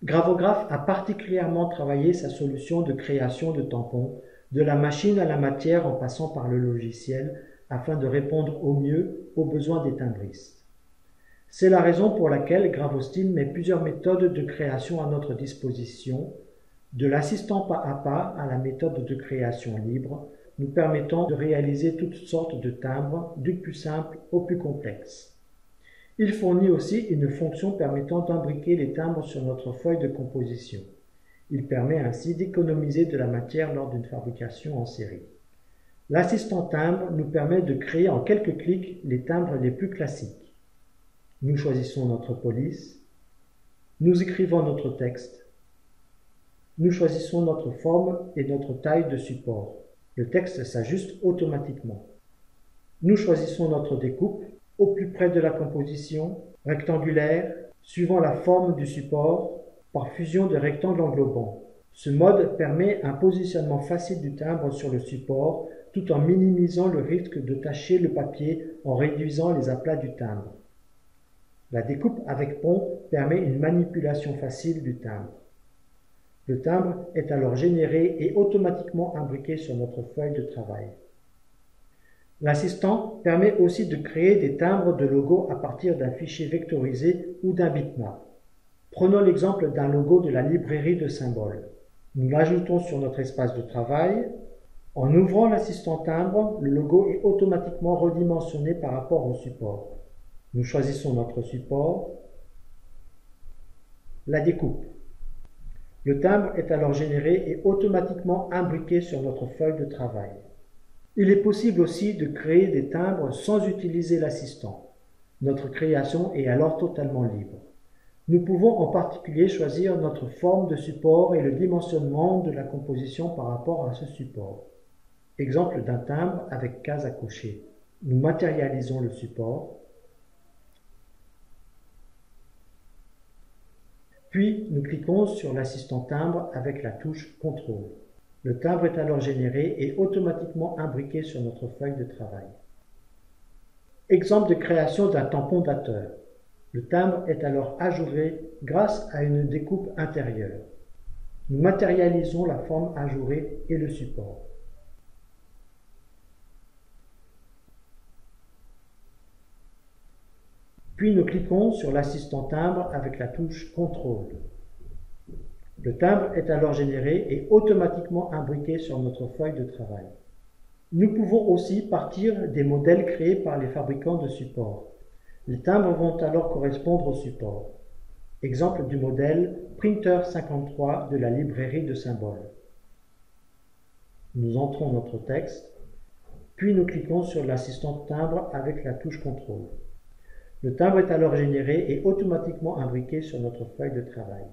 Gravograph a particulièrement travaillé sa solution de création de tampons, de la machine à la matière en passant par le logiciel, afin de répondre au mieux aux besoins des timbristes. C'est la raison pour laquelle Gravostyle met plusieurs méthodes de création à notre disposition, de l'assistant pas à pas à la méthode de création libre, nous permettant de réaliser toutes sortes de timbres, du plus simple au plus complexe. Il fournit aussi une fonction permettant d'imbriquer les timbres sur notre feuille de composition. Il permet ainsi d'économiser de la matière lors d'une fabrication en série. L'assistant timbre nous permet de créer en quelques clics les timbres les plus classiques. Nous choisissons notre police, nous écrivons notre texte, nous choisissons notre forme et notre taille de support. Le texte s'ajuste automatiquement. Nous choisissons notre découpe, au plus près de la composition, rectangulaire, suivant la forme du support, par fusion de rectangles englobants. Ce mode permet un positionnement facile du timbre sur le support, tout en minimisant le risque de tacher le papier en réduisant les aplats du timbre. La découpe avec pont permet une manipulation facile du timbre. Le timbre est alors généré et automatiquement imbriqué sur notre feuille de travail. L'assistant permet aussi de créer des timbres de logo à partir d'un fichier vectorisé ou d'un bitmap. Prenons l'exemple d'un logo de la librairie de symboles. Nous l'ajoutons sur notre espace de travail. En ouvrant l'assistant timbre, le logo est automatiquement redimensionné par rapport au support. Nous choisissons notre support, la découpe. Le timbre est alors généré et automatiquement imbriqué sur notre feuille de travail. Il est possible aussi de créer des timbres sans utiliser l'assistant. Notre création est alors totalement libre. Nous pouvons en particulier choisir notre forme de support et le dimensionnement de la composition par rapport à ce support. Exemple d'un timbre avec case à cocher. Nous matérialisons le support, puis nous cliquons sur l'assistant timbre avec la touche CTRL. Le timbre est alors généré et automatiquement imbriqué sur notre feuille de travail. Exemple de création d'un tampon dateur. Le timbre est alors ajouré grâce à une découpe intérieure. Nous matérialisons la forme ajourée et le support. Puis nous cliquons sur l'assistant timbre avec la touche CTRL. Le timbre est alors généré et automatiquement imbriqué sur notre feuille de travail. Nous pouvons aussi partir des modèles créés par les fabricants de supports. Les timbres vont alors correspondre au support. Exemple du modèle Printer 53 de la librairie de symboles. Nous entrons notre texte, puis nous cliquons sur l'assistant timbre avec la touche CTRL. Le timbre est alors généré et automatiquement imbriqué sur notre feuille de travail.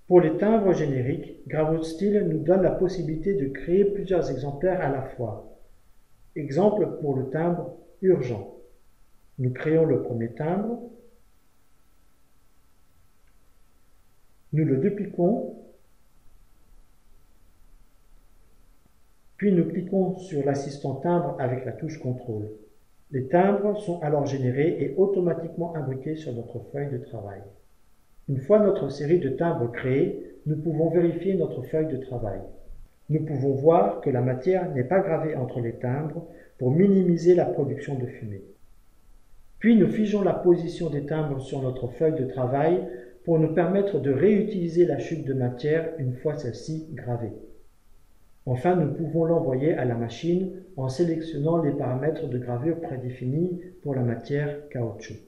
Pour les timbres génériques, Gravostyle nous donne la possibilité de créer plusieurs exemplaires à la fois. Exemple pour le timbre urgent. Nous créons le premier timbre, nous le dupliquons, puis nous cliquons sur l'assistant timbre avec la touche CTRL. Les timbres sont alors générés et automatiquement imbriqués sur notre feuille de travail. Une fois notre série de timbres créée, nous pouvons vérifier notre feuille de travail. Nous pouvons voir que la matière n'est pas gravée entre les timbres pour minimiser la production de fumée. Puis nous figeons la position des timbres sur notre feuille de travail pour nous permettre de réutiliser la chute de matière une fois celle-ci gravée. Enfin, nous pouvons l'envoyer à la machine en sélectionnant les paramètres de gravure prédéfinis pour la matière caoutchouc.